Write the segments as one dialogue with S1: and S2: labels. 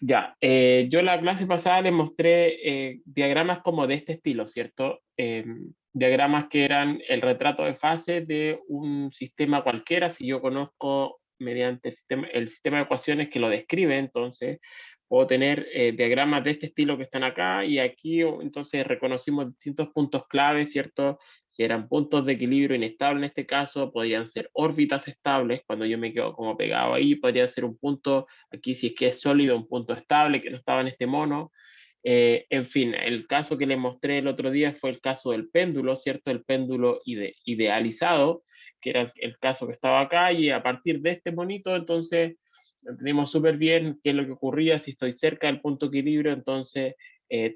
S1: Ya, yo la clase pasada les mostré diagramas como de este estilo, ¿cierto? Diagramas que eran el retrato de fase de un sistema cualquiera, si yo conozco mediante el sistema de ecuaciones que lo describe, entonces puedo tener diagramas de este estilo que están acá y aquí entonces reconocimos distintos puntos clave, ¿cierto? Que eran puntos de equilibrio inestable en este caso, podrían ser órbitas estables, cuando yo me quedo como pegado ahí, podría ser un punto aquí si es que es sólido, un punto estable que no estaba en este mono. En fin, el caso que les mostré el otro día fue el caso del péndulo, ¿cierto? El péndulo idealizado, que era el caso que estaba acá, y a partir de este monito, entonces, entendimos súper bien qué es lo que ocurría, si estoy cerca del punto de equilibrio, entonces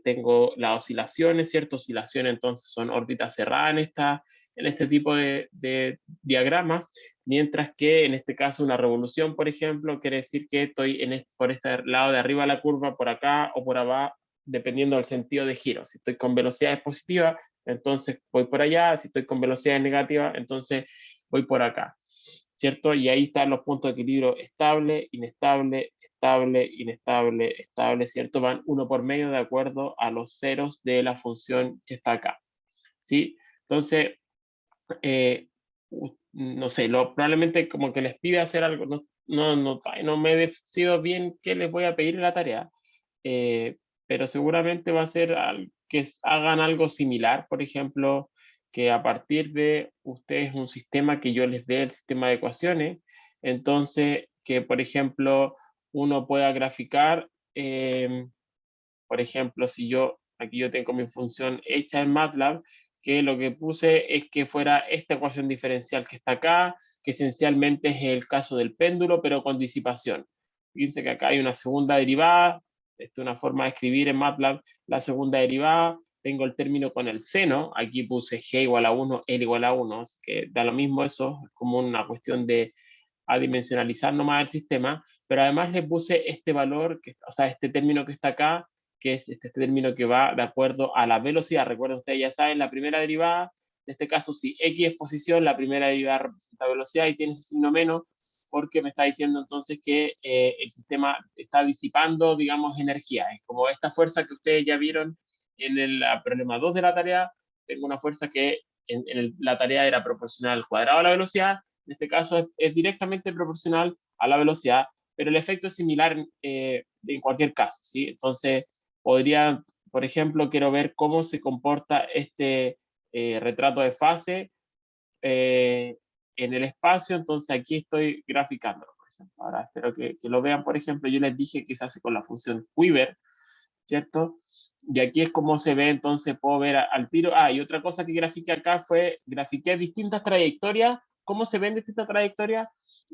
S1: tengo las oscilaciones, ¿cierto? Oscilaciones entonces son órbitas cerradas en este tipo de diagramas, mientras que en este caso una revolución, por ejemplo, quiere decir que estoy por este lado de arriba de la curva, por acá o por abajo, dependiendo del sentido de giro. Si estoy con velocidades positivas, entonces voy por allá, si estoy con velocidades negativas, entonces voy por acá, ¿cierto? Y ahí están los puntos de equilibrio estable, inestable, estable, inestable, estable, ¿cierto? Van uno por medio de acuerdo a los ceros de la función que está acá, ¿sí? Entonces, no sé, probablemente como que les pide hacer algo, no me he decidido bien qué les voy a pedir en la tarea, eh, pero seguramente va a ser que hagan algo similar, por ejemplo, que a partir de ustedes un sistema que yo les dé el sistema de ecuaciones, entonces que, por ejemplo, uno pueda graficar, por ejemplo, si aquí yo tengo mi función hecha en MATLAB, que lo que puse es que fuera esta ecuación diferencial que está acá, que esencialmente es el caso del péndulo, pero con disipación. Fíjense que acá hay una segunda derivada, esta es una forma de escribir en MATLAB la segunda derivada, tengo el término con el seno, aquí puse g igual a 1, l igual a 1, así que da lo mismo eso, es como una cuestión de adimensionalizar nomás el sistema, pero además le puse este valor, o sea, este término que está acá, que es este término que va de acuerdo a la velocidad. Recuerden, ustedes ya saben, la primera derivada, en este caso, si x es posición, la primera derivada representa velocidad y tiene ese signo menos, porque me está diciendo entonces que el sistema está disipando, digamos, energía. Es como esta fuerza que ustedes ya vieron en el problema 2 de la tarea, tengo una fuerza que la tarea era proporcional al cuadrado de la velocidad, en este caso es directamente proporcional a la velocidad, pero el efecto es similar en cualquier caso, ¿sí? Entonces, podría, por ejemplo, quiero ver cómo se comporta este retrato de fase eh, en el espacio, entonces aquí estoy graficándolo, por ejemplo. Ahora espero que lo vean, por ejemplo, yo les dije que se hace con la función Quiver, ¿cierto? Y aquí es como se ve, entonces puedo ver al tiro. Y otra cosa que grafiqué acá grafiqué distintas trayectorias, cómo se ven distintas trayectorias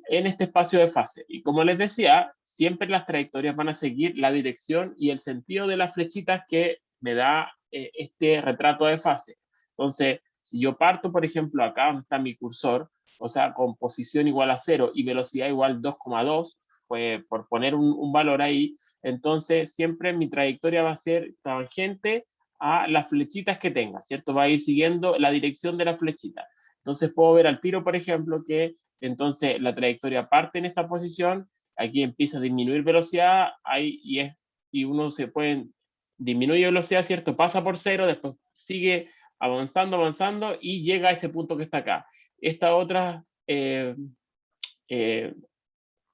S1: en este espacio de fase. Y como les decía, siempre las trayectorias van a seguir la dirección y el sentido de las flechitas que me da este retrato de fase. Entonces, si yo parto, por ejemplo, acá donde está mi cursor, o sea, con posición igual a 0 y velocidad igual 2,2, pues por poner un valor ahí, entonces siempre mi trayectoria va a ser tangente a las flechitas que tenga, ¿cierto? Va a ir siguiendo la dirección de la flechita. Entonces puedo ver al tiro, por ejemplo, que entonces la trayectoria parte en esta posición, aquí empieza a disminuir velocidad, y uno se puede disminuir velocidad, ¿cierto? Pasa por cero, después sigue avanzando, avanzando y llega a ese punto que está acá. Estas otras eh,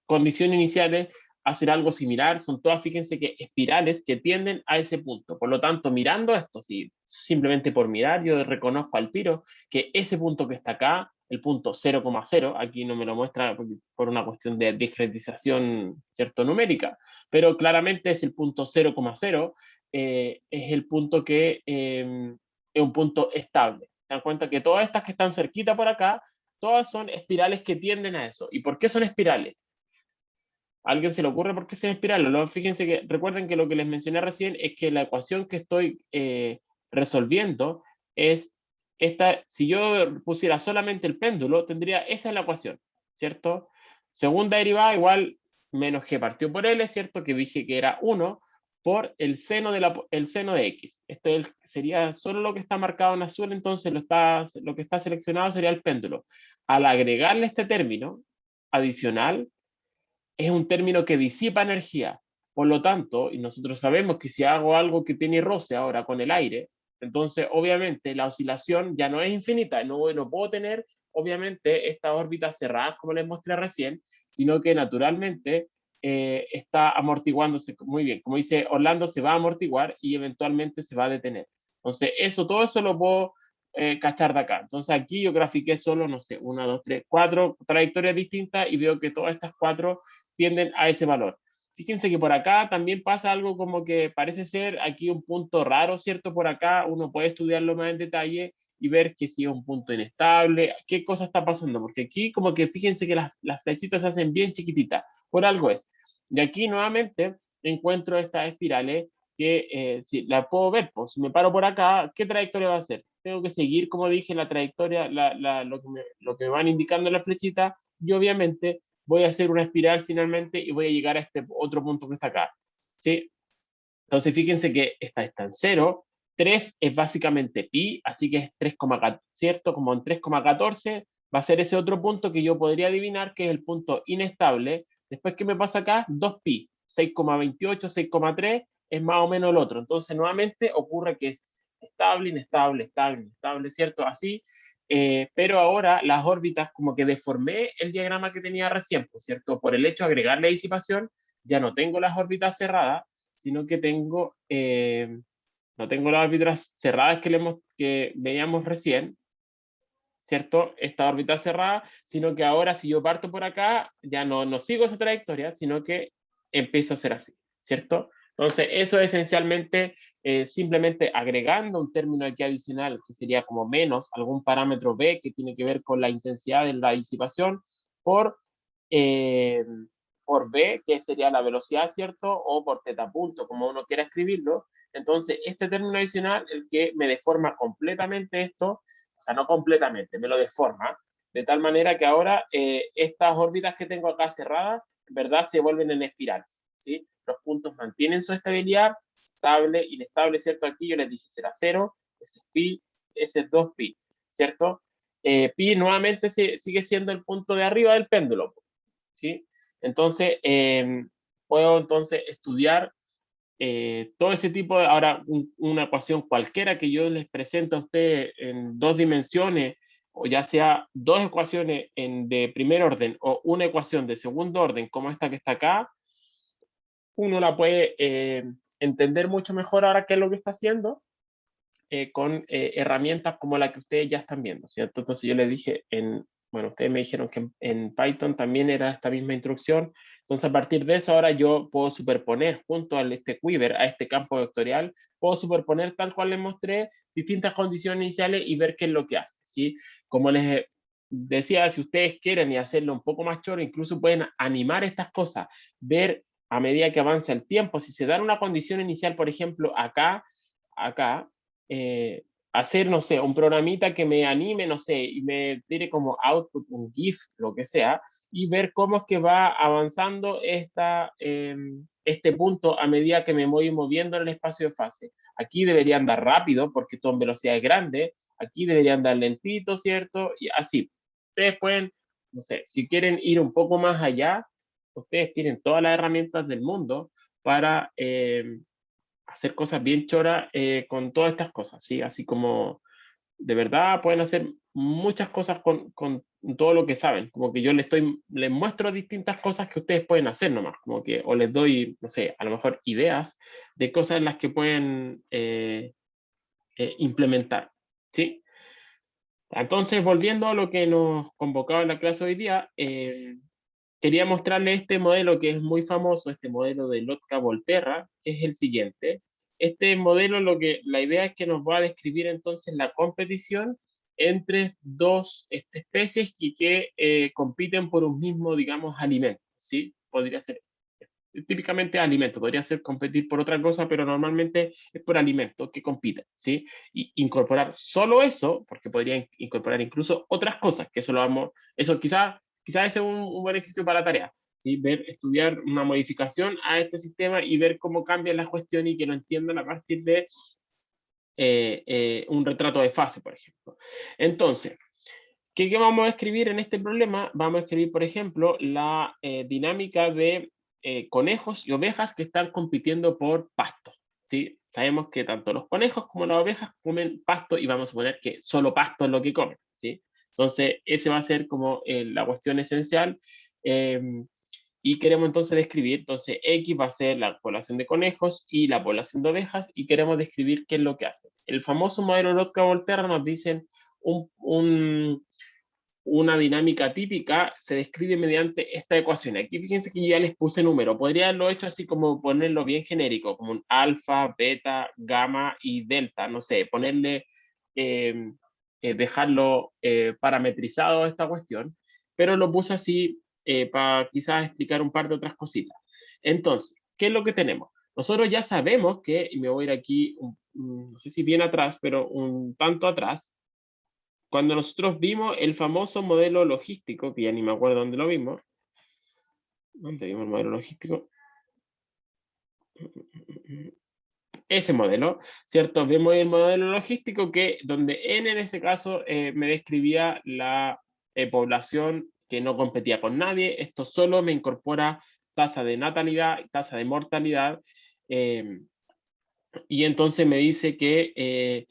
S1: condiciones iniciales hacer algo similar, son todas, fíjense que espirales que tienden a ese punto. Por lo tanto, mirando esto, si simplemente por mirar, yo reconozco al tiro que ese punto que está acá, el punto 0,0, aquí no me lo muestra por una cuestión de discretización, ¿cierto? Numérica, pero claramente es el punto 0,0, es el punto que es un punto estable. Se dan cuenta que todas estas que están cerquita por acá, todas son espirales que tienden a eso. ¿Y por qué son espirales? ¿A alguien se le ocurre por qué se espiral? ¿No? Fíjense que recuerden que lo que les mencioné recién es que la ecuación que estoy resolviendo es esta. Si yo pusiera solamente el péndulo, esa es la ecuación, ¿cierto? Segunda derivada igual menos g partido por l, ¿cierto? Que dije que era 1 por el seno el seno de x. Esto sería solo lo que está marcado en azul, entonces lo que está seleccionado sería el péndulo. Al agregarle este término adicional, es un término que disipa energía. Por lo tanto, y nosotros sabemos que si hago algo que tiene roce ahora con el aire, entonces obviamente la oscilación ya no es infinita, no puedo tener obviamente estas órbitas cerradas como les mostré recién, sino que naturalmente está amortiguándose muy bien. Como dice Orlando, se va a amortiguar y eventualmente se va a detener. Entonces, todo eso lo puedo cachar de acá. Entonces, aquí yo grafiqué solo, no sé, 1, 2, 3, 4 trayectorias distintas y veo que todas estas 4 tienden a ese valor. Fíjense que por acá también pasa algo como que parece ser aquí un punto raro, ¿cierto? Por acá uno puede estudiarlo más en detalle y ver que si es un punto inestable, qué cosa está pasando, porque aquí como que fíjense que las flechitas se hacen bien chiquititas, por algo es. Y aquí nuevamente encuentro estas espirales que si la puedo ver, pues si me paro por acá, ¿qué trayectoria va a hacer? Tengo que seguir, como dije, la trayectoria, lo que me van indicando las flechitas, y obviamente voy a hacer una espiral finalmente y voy a llegar a este otro punto que está acá. ¿Sí? Entonces fíjense que esta está en 0, 3 es básicamente pi, así que es 3,14, ¿cierto? Como en 3,14 va a ser ese otro punto que yo podría adivinar que es el punto inestable. Después, ¿qué me pasa acá? 2pi, 6,28, 6,3 es más o menos el otro. Entonces nuevamente ocurre que es estable, inestable, estable, inestable, ¿cierto? Así, pero ahora las órbitas como que deformé el diagrama que tenía recién, ¿cierto? Por el hecho de agregarle disipación, ya no tengo las órbitas cerradas, sino que no tengo las órbitas cerradas que veíamos recién, ¿cierto? Esta órbita cerrada, sino que ahora si yo parto por acá, ya no sigo esa trayectoria, sino que empiezo a ser así, ¿cierto? Entonces, eso es esencialmente simplemente agregando un término aquí adicional, que sería como menos algún parámetro B que tiene que ver con la intensidad de la disipación, por eh, por v, que sería la velocidad, ¿cierto? O por θ punto, como uno quiera escribirlo. Entonces, este término adicional, el que me deforma completamente esto, o sea, no completamente, me lo deforma, de tal manera que ahora estas órbitas que tengo acá cerradas, en verdad se vuelven en espirales, ¿sí? Los puntos mantienen su estabilidad, estable, inestable, ¿cierto? Aquí yo les dije será 0, ese es pi, ese es 2pi, ¿cierto? Pi nuevamente sigue siendo el punto de arriba del péndulo, ¿sí? Entonces, puedo entonces estudiar todo ese tipo de, ahora una ecuación cualquiera que yo les presente a ustedes en 2 dimensiones, o ya sea 2 ecuaciones de primer orden o una ecuación de segundo orden, como esta que está acá, uno la puede entender mucho mejor ahora qué es lo que está haciendo con herramientas como la que ustedes ya están viendo, ¿cierto? Entonces yo les dije, bueno, ustedes me dijeron que en Python también era esta misma instrucción, entonces a partir de eso ahora yo puedo superponer junto a este quiver, a este campo vectorial, puedo superponer tal cual les mostré distintas condiciones iniciales y ver qué es lo que hace, ¿sí? Como les decía, si ustedes quieren y hacerlo un poco más choro, incluso pueden animar estas cosas, ver a medida que avanza el tiempo, si se dan una condición inicial, por ejemplo, acá, hacer, no sé, un programita que me anime, no sé, y me tire como output un GIF, lo que sea, y ver cómo es que va avanzando este punto a medida que me voy moviendo en el espacio de fase. Aquí debería andar rápido porque todo en velocidades grandes, aquí debería andar lentito, ¿cierto? Y así. Ustedes pueden, no sé, si quieren ir un poco más allá, ustedes tienen todas las herramientas del mundo para hacer cosas bien choras con todas estas cosas, ¿sí? Así como de verdad pueden hacer muchas cosas con todo lo que saben, como que yo les muestro distintas cosas que ustedes pueden hacer nomás, como que, o les doy, no sé, a lo mejor ideas de cosas en las que pueden implementar, ¿sí? Entonces, volviendo a lo que nos convocaba en la clase hoy día, quería mostrarles este modelo que es muy famoso, este modelo de Lotka-Volterra, que es el siguiente. Este modelo, la idea es que nos va a describir entonces la competición entre dos especies que compiten por un mismo, digamos, alimento, ¿sí? Podría ser típicamente alimento, podría ser competir por otra cosa, pero normalmente es por alimento que compiten, ¿sí? Y incorporar solo eso, porque podría incorporar incluso otras cosas, que eso lo vamos, eso quizás ese es un buen ejercicio para la tarea, ¿sí? Estudiar una modificación a este sistema y ver cómo cambian las cuestiones y que lo entiendan a partir de un retrato de fase, por ejemplo. Entonces, ¿qué vamos a escribir en este problema? Vamos a escribir, por ejemplo, la dinámica de conejos y ovejas que están compitiendo por pasto, ¿sí? Sabemos que tanto los conejos como las ovejas comen pasto y vamos a suponer que solo pasto es lo que comen, ¿sí? Entonces, ese va a ser como la cuestión esencial. Y queremos entonces describir, entonces X va a ser la población de conejos y la población de ovejas, y queremos describir qué es lo que hace. El famoso modelo Lotka-Volterra nos dicen una dinámica típica se describe mediante esta ecuación. Aquí fíjense que ya les puse número. Podría haberlo hecho así como ponerlo bien genérico, como un alfa, beta, gamma y delta. No sé, ponerle, dejarlo parametrizado a esta cuestión, pero lo puse así para quizás explicar un par de otras cositas. Entonces, ¿qué es lo que tenemos? Nosotros ya sabemos que, y me voy a ir aquí, no sé si bien atrás, pero un tanto atrás, cuando nosotros vimos el famoso modelo logístico, que ya ni me acuerdo dónde lo vimos, ¿dónde vimos el modelo logístico? Ese modelo, ¿cierto? Vemos el modelo logístico que, donde N en ese caso me describía la población que no competía con nadie. Esto solo me incorpora tasa de natalidad, tasa de mortalidad, y entonces me dice que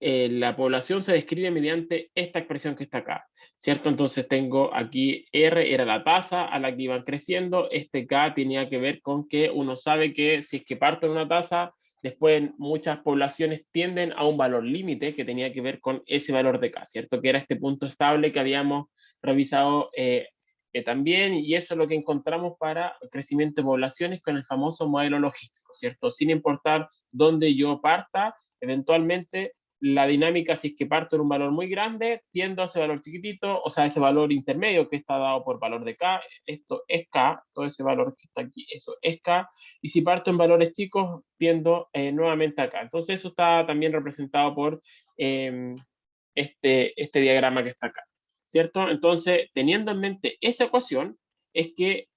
S1: la población se describe mediante esta expresión que está acá, ¿cierto? Entonces tengo aquí R era la tasa a la que iban creciendo, este K tenía que ver con que uno sabe que si es que parte de una tasa, después muchas poblaciones tienden a un valor límite que tenía que ver con ese valor de K, ¿cierto? Que era este punto estable que habíamos revisado también, y eso es lo que encontramos para el crecimiento de poblaciones con el famoso modelo logístico, ¿cierto? Sin importar dónde yo parta, eventualmente la dinámica, si es que parto en un valor muy grande, tiendo a ese valor chiquitito, o sea, ese valor intermedio que está dado por valor de K, esto es K, todo ese valor que está aquí, eso es K, y si parto en valores chicos, tiendo nuevamente a K. Entonces eso está también representado por este diagrama que está acá, ¿cierto? Entonces, teniendo en mente esa ecuación, es que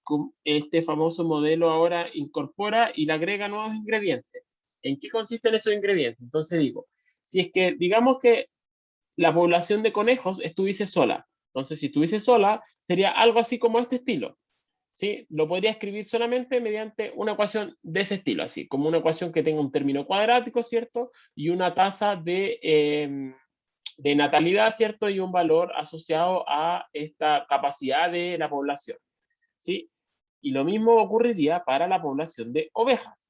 S1: este famoso modelo ahora incorpora y le agrega nuevos ingredientes. ¿En qué consisten esos ingredientes? Entonces digo, si es que digamos que la población de conejos estuviese sola, entonces si estuviese sola, sería algo así como este estilo, ¿sí? Lo podría escribir solamente mediante una ecuación de ese estilo, así, como una ecuación que tenga un término cuadrático, ¿cierto? Y una tasa de natalidad, ¿cierto? Y un valor asociado a esta capacidad de la población, ¿sí? Y lo mismo ocurriría para la población de ovejas,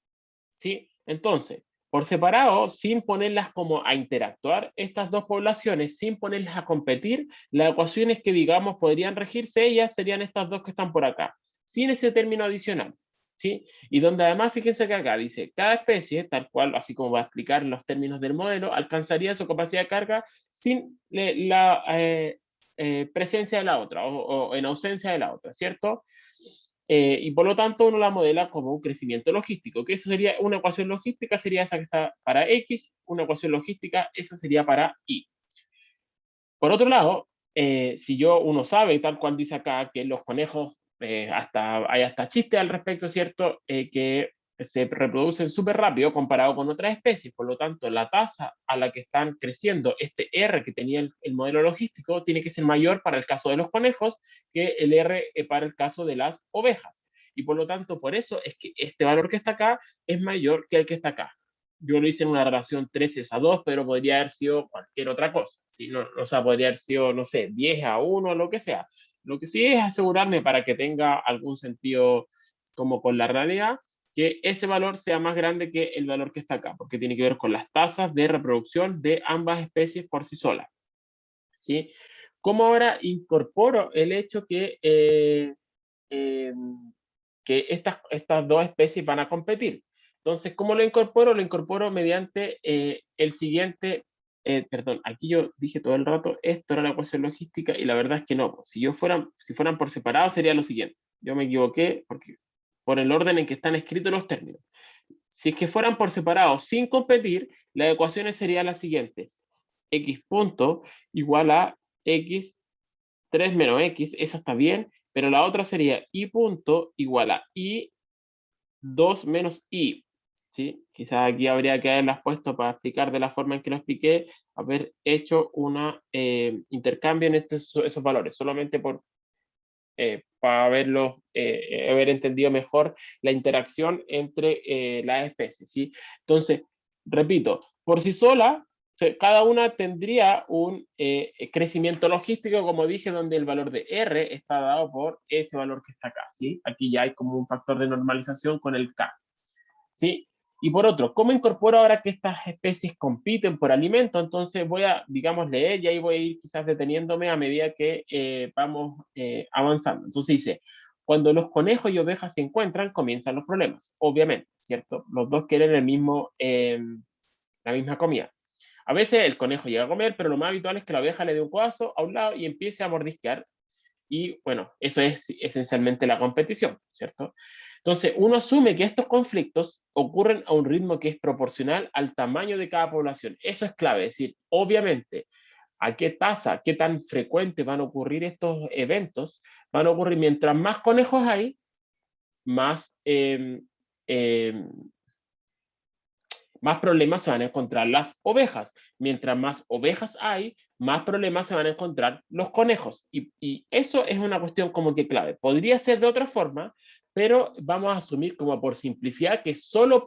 S1: ¿sí? Entonces, por separado, sin ponerlas como a interactuar, estas dos poblaciones, sin ponerlas a competir, las ecuaciones que digamos podrían regirse ellas serían estas dos que están por acá, sin ese término adicional, ¿sí? Y donde además, fíjense que acá dice, cada especie, tal cual, así como va a explicar los términos del modelo, alcanzaría su capacidad de carga sin la presencia de la otra o en ausencia de la otra, ¿cierto? Y por lo tanto uno la modela como un crecimiento logístico, que eso sería una ecuación logística, sería esa que está para X, una ecuación logística, esa sería para Y. Por otro lado, si uno sabe, tal cual dice acá, que los conejos, hay hasta chistes al respecto, ¿cierto? Que se reproducen súper rápido comparado con otras especies, por lo tanto, la tasa a la que están creciendo este R que tenía el modelo logístico tiene que ser mayor para el caso de los conejos que el R para el caso de las ovejas. Y por lo tanto, por eso es que este valor que está acá es mayor que el que está acá. Yo lo hice en una relación 13:2, pero podría haber sido cualquier otra cosa, ¿sí? No, o sea, podría haber sido, no sé, 10:1, lo que sea. Lo que sí es asegurarme para que tenga algún sentido como con la realidad, que ese valor sea más grande que el valor que está acá, porque tiene que ver con las tasas de reproducción de ambas especies por sí solas, ¿sí? ¿Cómo ahora incorporo el hecho eh, que estas dos especies van a competir? Entonces, ¿cómo lo incorporo? Lo incorporo mediante el siguiente, perdón, aquí yo dije todo el rato, esto era la ecuación logística y la verdad es que no. Si fueran por separado sería lo siguiente. Yo me equivoqué porque por el orden en que están escritos los términos. Si es que fueran por separado sin competir, las ecuaciones serían las siguientes. X punto igual a X 3 menos X, esa está bien, pero la otra sería Y punto igual a Y 2 menos Y, ¿sí? Quizás aquí habría que haberlas puesto para explicar de la forma en que lo expliqué, haber hecho una intercambio en esos valores, solamente por para haber entendido mejor la interacción entre las especies, ¿sí? Entonces, repito, por sí sola, cada una tendría un crecimiento logístico, como dije, donde el valor de R está dado por ese valor que está acá, ¿sí? Aquí ya hay como un factor de normalización con el K, ¿sí? Y por otro, ¿cómo incorporo ahora que estas especies compiten por alimento? Entonces voy a, digamos, leer y ahí voy a ir quizás deteniéndome a medida que vamos avanzando. Entonces dice, cuando los conejos y ovejas se encuentran, comienzan los problemas, obviamente, ¿cierto? Los dos quieren la misma comida. A veces el conejo llega a comer, pero lo más habitual es que la oveja le dé un codazo a un lado y empiece a mordisquear. Y bueno, eso es esencialmente la competición, ¿cierto? Entonces, uno asume que estos conflictos ocurren a un ritmo que es proporcional al tamaño de cada población. Eso es clave, es decir, obviamente, a qué tasa, qué tan frecuente van a ocurrir estos eventos, van a ocurrir mientras más conejos hay, más eh, más problemas se van a encontrar las ovejas. Mientras más ovejas hay, más problemas se van a encontrar los conejos. Y eso es una cuestión como que clave. Podría ser de otra forma, pero vamos a asumir como por simplicidad que es solo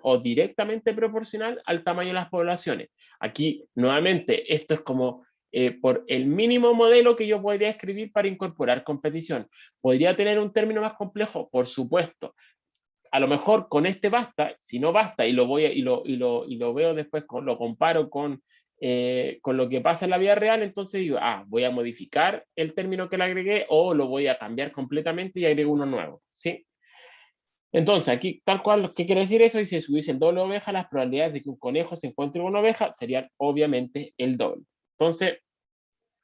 S1: o directamente proporcional al tamaño de las poblaciones. Aquí, nuevamente, esto es como por el mínimo modelo que yo podría escribir para incorporar competición. ¿Podría tener un término más complejo? Por supuesto, a lo mejor con este basta, si no basta y lo voy a, y lo veo después, lo comparo con lo que pasa en la vida real, entonces digo, voy a modificar el término que le agregué o lo voy a cambiar completamente y agrego uno nuevo, ¿sí? Entonces, aquí, tal cual, ¿qué quiere decir eso? Y si subís el doble oveja, las probabilidades de que un conejo se encuentre con una oveja serían obviamente el doble. Entonces,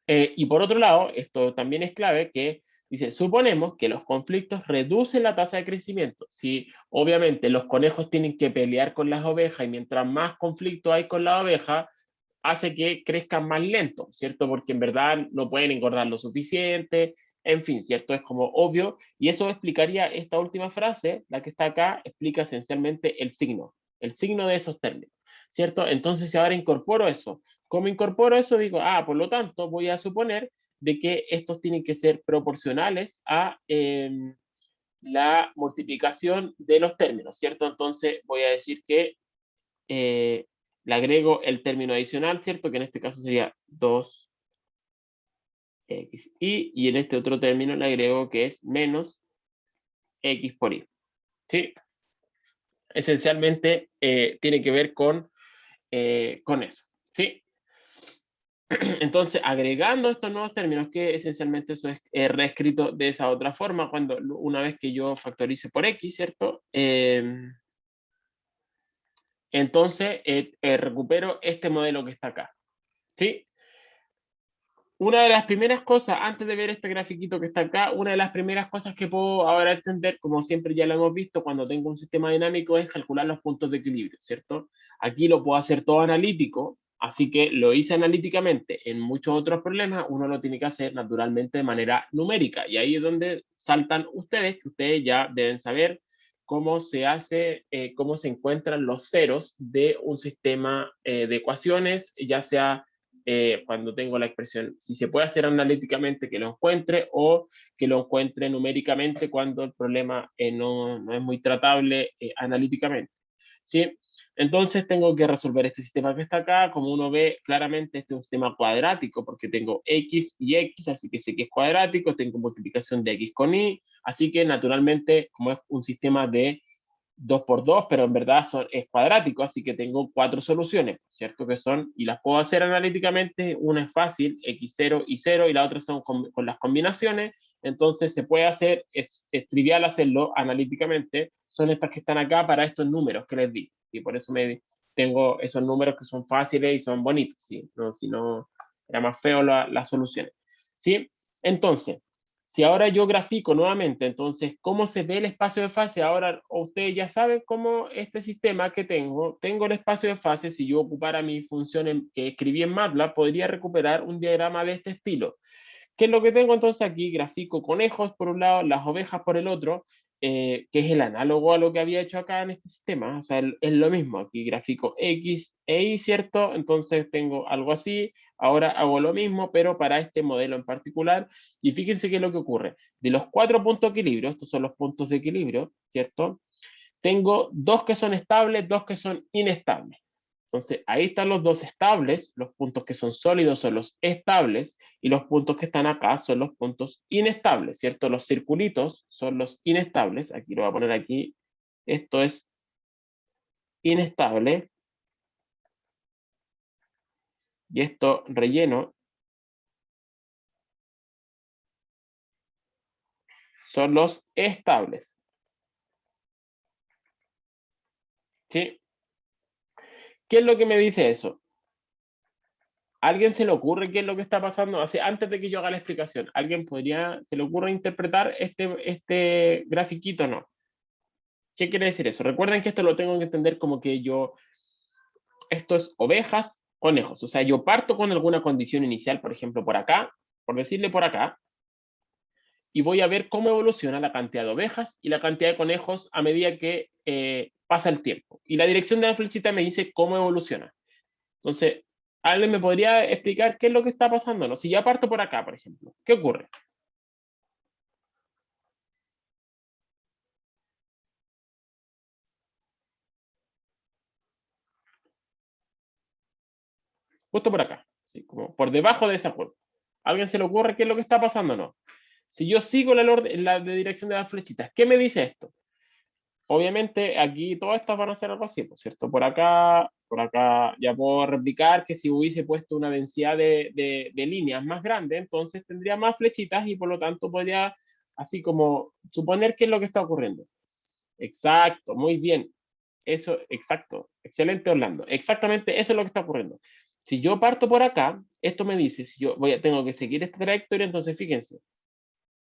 S1: y por otro lado, esto también es clave que dice, suponemos que los conflictos reducen la tasa de crecimiento. Si obviamente los conejos tienen que pelear con las ovejas y mientras más conflicto hay con la oveja, hace que crezcan más lento, ¿cierto? Porque en verdad no pueden engordar lo suficiente, en fin, ¿cierto? Es como obvio, y eso explicaría esta última frase, la que está acá, explica esencialmente el signo de esos términos, ¿cierto? Entonces, si ahora incorporo eso, ¿cómo incorporo eso? Digo, por lo tanto, voy a suponer de que estos tienen que ser proporcionales a la multiplicación de los términos, ¿cierto? Entonces voy a decir que eh, le agrego el término adicional, ¿cierto? Que en este caso sería 2xy, y en este otro término le agrego que es menos x por y, ¿sí? Esencialmente tiene que ver con eso, ¿sí? Entonces, agregando estos nuevos términos, que esencialmente eso es reescrito de esa otra forma, cuando una vez que yo factorice por x, ¿cierto? Entonces, recupero este modelo que está acá, ¿sí? Una de las primeras cosas, antes de ver este grafiquito que está acá, una de las primeras cosas que puedo ahora entender, como siempre ya lo hemos visto, cuando tengo un sistema dinámico, es calcular los puntos de equilibrio, ¿cierto? Aquí lo puedo hacer todo analítico, así que lo hice analíticamente. En muchos otros problemas uno lo tiene que hacer naturalmente de manera numérica, y ahí es donde saltan ustedes, que ustedes ya deben saber cómo se hace, cómo se encuentran los ceros de un sistema de ecuaciones, ya sea cuando tengo la expresión, si se puede hacer analíticamente que lo encuentre o que lo encuentre numéricamente cuando el problema no es muy tratable analíticamente, ¿sí? Entonces tengo que resolver este sistema que está acá. Como uno ve claramente, este es un sistema cuadrático porque tengo x y x, así que sé que es cuadrático, tengo multiplicación de x con y, así que naturalmente, como es un sistema de 2 por 2, pero en verdad es cuadrático, así que tengo 4 soluciones, ¿cierto? Que son, y las puedo hacer analíticamente, una es fácil, x0 y 0, y la otra son con las combinaciones, entonces se puede hacer, es trivial hacerlo analíticamente, son estas que están acá para estos números que les di, y por eso tengo esos números que son fáciles y son bonitos, ¿sí? No, si no, era más feo las soluciones, ¿sí? Entonces, si ahora yo grafico nuevamente, entonces, ¿cómo se ve el espacio de fase? Ahora ustedes ya saben cómo este sistema que tengo el espacio de fase, si yo ocupara mi función que escribí en MATLAB, podría recuperar un diagrama de este estilo. ¿Qué es lo que tengo entonces aquí? Grafico conejos por un lado, las ovejas por el otro, que es el análogo a lo que había hecho acá en este sistema. O sea, es lo mismo. Aquí gráfico X e Y, ¿cierto? Entonces tengo algo así. Ahora hago lo mismo, pero para este modelo en particular. Y fíjense qué es lo que ocurre. De los 4 puntos de equilibrio, estos son los puntos de equilibrio, ¿cierto? Tengo 2 que son estables, 2 que son inestables. Entonces, ahí están los 2 estables, los puntos que son sólidos son los estables, y los puntos que están acá son los puntos inestables, ¿cierto? Los circulitos son los inestables. Aquí lo voy a poner aquí. Esto es inestable. Y esto relleno son los estables. ¿Sí? ¿Qué es lo que me dice eso? ¿A alguien se le ocurre qué es lo que está pasando? Así, antes de que yo haga la explicación, ¿alguien se le ocurre interpretar este grafiquito? No. ¿Qué quiere decir eso? Recuerden que esto lo tengo que entender como que esto es ovejas, conejos. O sea, yo parto con alguna condición inicial, por ejemplo, por acá, por decirle por acá, y voy a ver cómo evoluciona la cantidad de ovejas y la cantidad de conejos a medida que pasa el tiempo. Y la dirección de la flechita me dice cómo evoluciona. Entonces, ¿alguien me podría explicar qué es lo que está pasando? ¿No? Si ya parto por acá, por ejemplo, ¿qué ocurre? Justo por acá, ¿sí? Como por debajo de esa curva. ¿A alguien se le ocurre qué es lo que está pasando? No. Si yo sigo la de dirección de las flechitas, ¿qué me dice esto? Obviamente aquí todas estas van a ser algo así, ¿no es cierto? Por acá ya puedo replicar que si hubiese puesto una densidad de líneas más grande, entonces tendría más flechitas y por lo tanto podría así como suponer qué es lo que está ocurriendo. Exacto, muy bien. Eso, exacto. Excelente, Orlando. Exactamente eso es lo que está ocurriendo. Si yo parto por acá, esto me dice, si yo tengo que seguir esta trayectoria, entonces fíjense,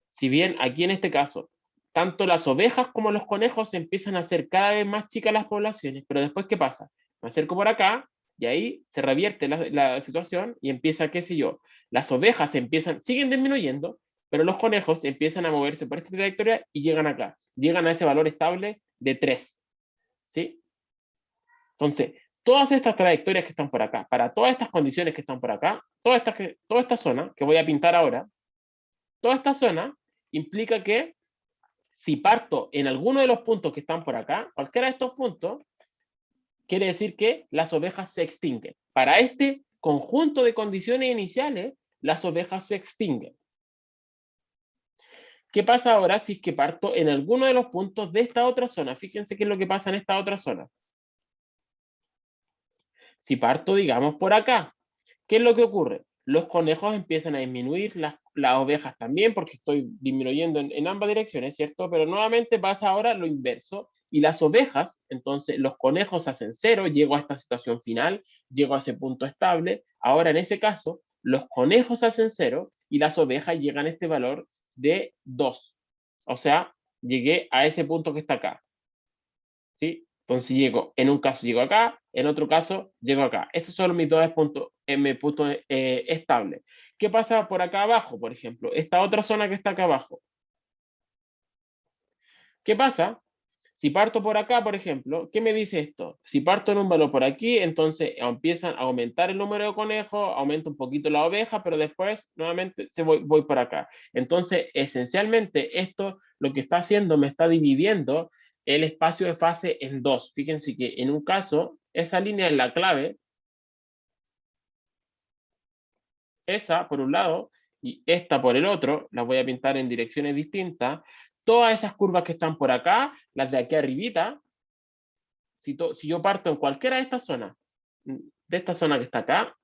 S1: si bien aquí en este caso, tanto las ovejas como los conejos empiezan a hacer cada vez más chicas las poblaciones, pero después, ¿qué pasa? Me acerco por acá y ahí se revierte la situación y empieza, qué sé yo, las ovejas siguen disminuyendo, pero los conejos empiezan a moverse por esta trayectoria y llegan acá, llegan a ese valor estable de 3, ¿sí? Entonces, todas estas trayectorias que están por acá, para todas estas condiciones que están por acá, toda esta zona que voy a pintar ahora, toda esta zona implica que si parto en alguno de los puntos que están por acá, cualquiera de estos puntos, quiere decir que las ovejas se extinguen. Para este conjunto de condiciones iniciales, las ovejas se extinguen. ¿Qué pasa ahora si es que parto en alguno de los puntos de esta otra zona? Fíjense qué es lo que pasa en esta otra zona. Si parto, digamos, por acá, ¿qué es lo que ocurre? Los conejos empiezan a disminuir, las ovejas también, porque estoy disminuyendo en ambas direcciones, ¿cierto? Pero nuevamente pasa ahora lo inverso, y las ovejas, entonces los conejos hacen 0, llego a esta situación final, llego a ese punto estable, ahora en ese caso, los conejos hacen 0 y las ovejas llegan a este valor de 2. O sea, llegué a ese punto que está acá, ¿sí? Entonces llego, en un caso llego acá, en otro caso llego acá. Esos son mis dos puntos, puntos estables. ¿Qué pasa por acá abajo, por ejemplo? Esta otra zona que está acá abajo. ¿Qué pasa? Si parto por acá, por ejemplo, ¿qué me dice esto? Si parto en un valor por aquí, entonces empiezan a aumentar el número de conejos, aumenta un poquito la oveja, pero después nuevamente voy por acá. Entonces, esencialmente, esto lo que está haciendo, me está dividiendo el espacio de fase en dos. Fíjense que en un caso, esa línea es la clave, esa por un lado, y esta por el otro, las voy a pintar en direcciones distintas. Todas esas curvas que están por acá, las de aquí arribita, si yo parto en cualquiera de estas zonas, de esta zona que está acá,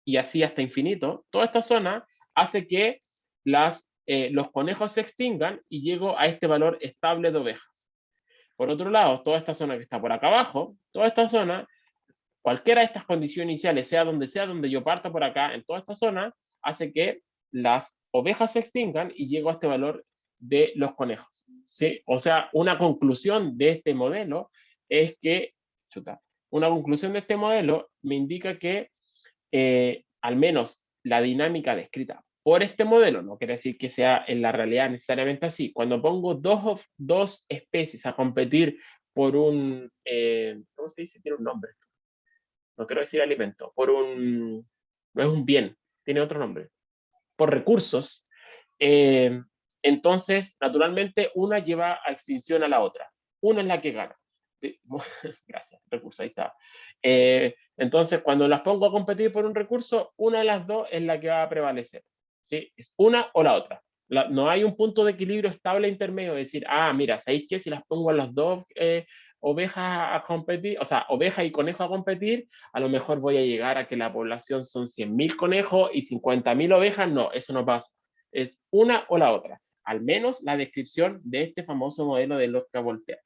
S1: y así hasta infinito, toda esta zona hace que los conejos se extingan y llego a este valor estable de ovejas. Por otro lado, toda esta zona que está por acá abajo, toda esta zona, cualquiera de estas condiciones iniciales, sea donde yo parta por acá, en toda esta zona, hace que las ovejas se extingan y llego a este valor de los conejos. ¿Sí? O sea, una conclusión de este modelo es que, una conclusión de este modelo me indica que al menos la dinámica descrita por este modelo. No quiere decir que sea en la realidad necesariamente así. Cuando pongo dos especies a competir por un, ¿cómo se dice? Tiene un nombre. No quiero decir alimento, no es un bien, tiene otro nombre, por recursos, eh, entonces, naturalmente, una lleva a extinción a la otra. Una es la que gana. Gracias, recurso, ahí está. Entonces, cuando las pongo a competir por un recurso, una de las dos es la que va a prevalecer. ¿Sí? Es una o la otra. No hay un punto de equilibrio estable intermedio, de decir, mira, ¿sabéis qué? Si las pongo a las dos ovejas a competir, o sea, oveja y conejo a competir, a lo mejor voy a llegar a que la población son 100.000 conejos y 50.000 ovejas. No, eso no pasa. Es una o la otra. Al menos la descripción de este famoso modelo de Lotka-Volterra.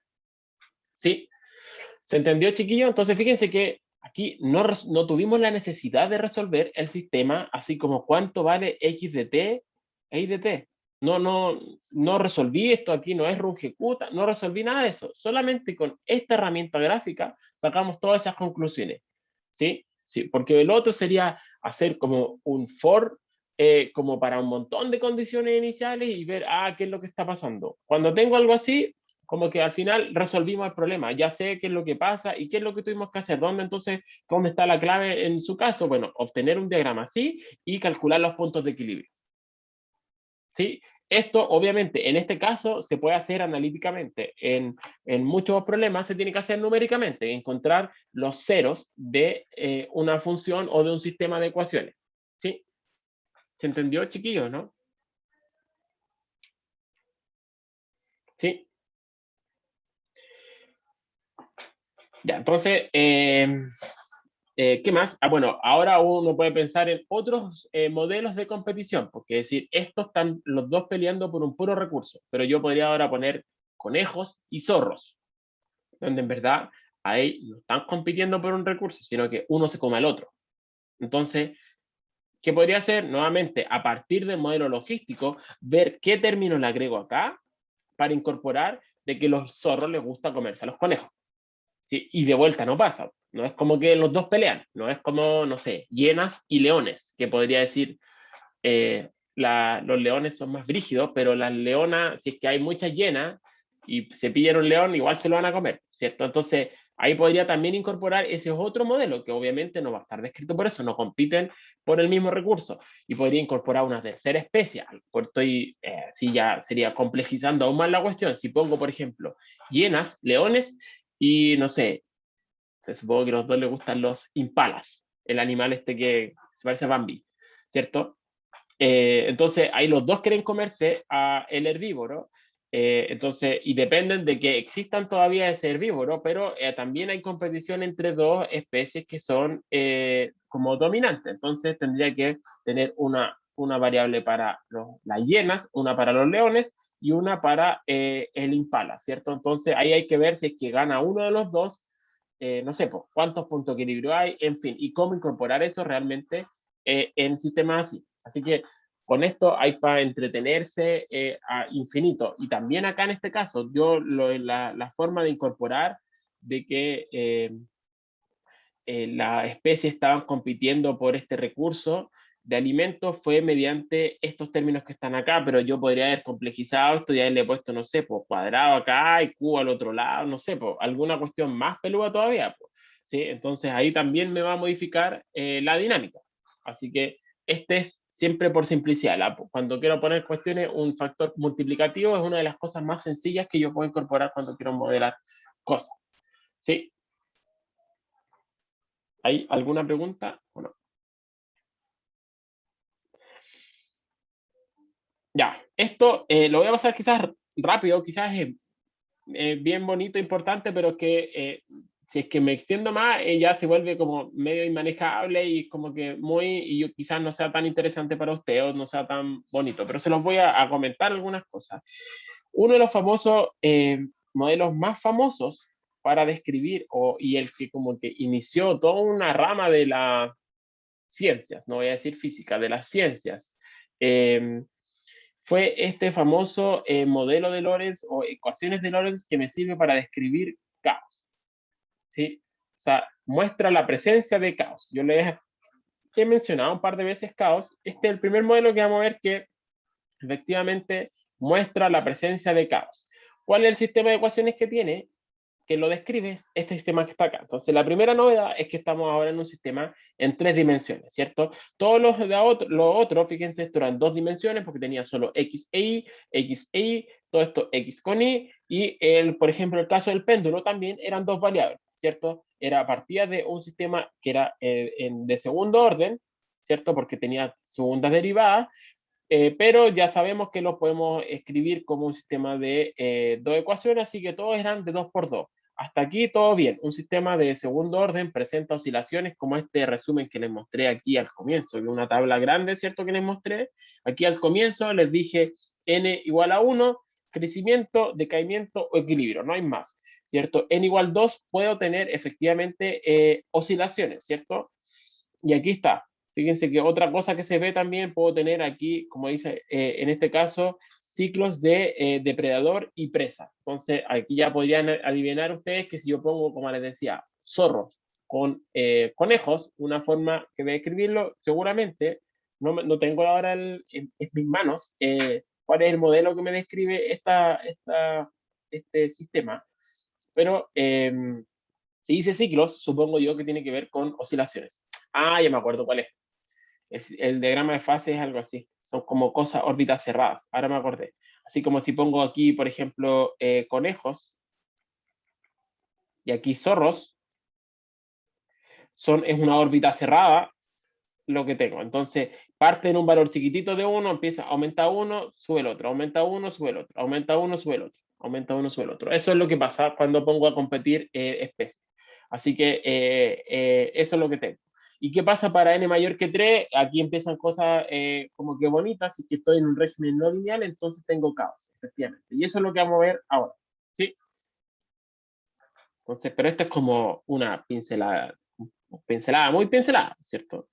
S1: ¿Sí? ¿Se entendió, chiquillo? Entonces, fíjense que aquí no tuvimos la necesidad de resolver el sistema, así como cuánto vale x de t e y de t. No resolví esto aquí, no es rungecuta, no resolví nada de eso. Solamente con esta herramienta gráfica sacamos todas esas conclusiones. ¿Sí? Sí, porque el otro sería hacer como un for, como para un montón de condiciones iniciales y ver, qué es lo que está pasando. Cuando tengo algo así, como que al final resolvimos el problema, ya sé qué es lo que pasa y qué es lo que tuvimos que hacer, dónde está la clave en su caso. Bueno, obtener un diagrama así y calcular los puntos de equilibrio. ¿Sí? Esto, obviamente, en este caso se puede hacer analíticamente. En muchos problemas se tiene que hacer numéricamente, encontrar los ceros de una función o de un sistema de ecuaciones. ¿Sí? ¿Se entendió, chiquillos, no? ¿Sí? Ya, entonces, ¿qué más? Bueno, ahora uno puede pensar en otros modelos de competición, porque es decir, estos están los dos peleando por un puro recurso, pero yo podría ahora poner conejos y zorros, donde en verdad ahí no están compitiendo por un recurso, sino que uno se come al otro. Entonces, ¿qué podría hacer? Nuevamente, a partir del modelo logístico, ver qué término le agrego acá para incorporar de que los zorros les gusta comerse a los conejos. ¿Sí? Y de vuelta no pasa. No es como que los dos pelean, no es como, no sé, hienas y leones, que podría decir, los leones son más brígidos, pero las leonas, si es que hay muchas hienas y se pillan un león, igual se lo van a comer, ¿cierto? Entonces, ahí podría también incorporar ese otro modelo, que obviamente no va a estar descrito por eso, no compiten por el mismo recurso, y podría incorporar una tercera especie. Sí, ya sería complejizando aún más la cuestión. Si pongo, por ejemplo, hienas, leones y, no sé, se supone que a los dos les gustan los impalas, el animal este que se parece a Bambi, ¿cierto? Entonces, ahí los dos quieren comerse a el herbívoro, entonces, y dependen de que existan todavía ese herbívoro, pero también hay competición entre dos especies que son como dominantes. Entonces, tendría que tener una variable para las hienas, una para los leones y una para el impala, ¿cierto? Entonces, ahí hay que ver si es que gana uno de los dos, no sé, pues, cuántos puntos de equilibrio hay, en fin, y cómo incorporar eso realmente en sistemas así. Así que con esto hay para entretenerse a infinito. Y también acá en este caso, la forma de incorporar de que las especies estaban compitiendo por este recurso de alimentos fue mediante estos términos que están acá, pero yo podría haber complejizado esto y haberle puesto, no sé, pues cuadrado acá y cubo al otro lado, no sé, pues alguna cuestión más peluda todavía, pues, ¿sí? Entonces ahí también me va a modificar la dinámica. Así que este es siempre por simplicidad. Cuando quiero poner cuestiones, un factor multiplicativo es una de las cosas más sencillas que yo puedo incorporar cuando quiero modelar cosas. ¿Sí? ¿Hay alguna pregunta o no? Ya, esto lo voy a pasar quizás rápido, quizás es bien bonito, importante, pero que si es que me extiendo más, ya se vuelve como medio inmanejable y como que y yo quizás no sea tan interesante para usted o no sea tan bonito, pero se los voy a comentar algunas cosas. Uno de los famosos modelos más famosos para describir, y el que como que inició toda una rama de las ciencias, no voy a decir física, de las ciencias, fue este famoso modelo de Lorentz o ecuaciones de Lorentz que me sirve para describir caos. ¿Sí? O sea, muestra la presencia de caos. Yo le he mencionado un par de veces caos, este es el primer modelo que vamos a ver que efectivamente muestra la presencia de caos. ¿Cuál es el sistema de ecuaciones que tiene? Que lo describe este sistema que está acá. Entonces, la primera novedad es que estamos ahora en un sistema en 3 dimensiones, ¿cierto? Todos los otros, fíjense, esto eran 2 dimensiones porque tenía solo X e Y, todo esto X con Y por ejemplo, el caso del péndulo también eran 2 variables, ¿cierto? Era partida de un sistema que era de segundo orden, ¿cierto? Porque tenía segundas derivadas, pero ya sabemos que lo podemos escribir como un sistema de 2 ecuaciones, así que todos eran de 2 por 2. Hasta aquí todo bien. Un sistema de segundo orden presenta oscilaciones como este resumen que les mostré aquí al comienzo, que es una tabla grande, ¿cierto? Que les mostré. Aquí al comienzo les dije n igual a 1, crecimiento, decaimiento o equilibrio, no hay más, ¿cierto? N igual 2 puedo tener efectivamente oscilaciones, ¿cierto? Y aquí está. Fíjense que otra cosa que se ve también, puedo tener aquí, como dice, en este caso, ciclos de depredador y presa. Entonces, aquí ya podrían adivinar ustedes que si yo pongo, como les decía, zorros con conejos, una forma que de escribirlo, seguramente, no tengo ahora en mis manos cuál es el modelo que me describe este sistema, pero si dice ciclos, supongo yo que tiene que ver con oscilaciones. Ah, ya me acuerdo cuál es. El diagrama de fase es algo así. Son como cosas, órbitas cerradas. Ahora me acordé. Así como si pongo aquí, por ejemplo, conejos y aquí zorros, es una órbita cerrada lo que tengo. Entonces, parte en un valor chiquitito de uno, empieza, aumenta uno, sube el otro, aumenta uno, sube el otro, aumenta uno, sube el otro, aumenta uno, sube el otro. Eso es lo que pasa cuando pongo a competir especies. Así que eso es lo que tengo. ¿Y qué pasa para n mayor que 3? Aquí empiezan cosas como que bonitas, y que estoy en un régimen no lineal, entonces tengo caos, efectivamente. Y eso es lo que vamos a ver ahora. ¿Sí? Entonces, pero esto es como una pincelada, muy pincelada, ¿cierto?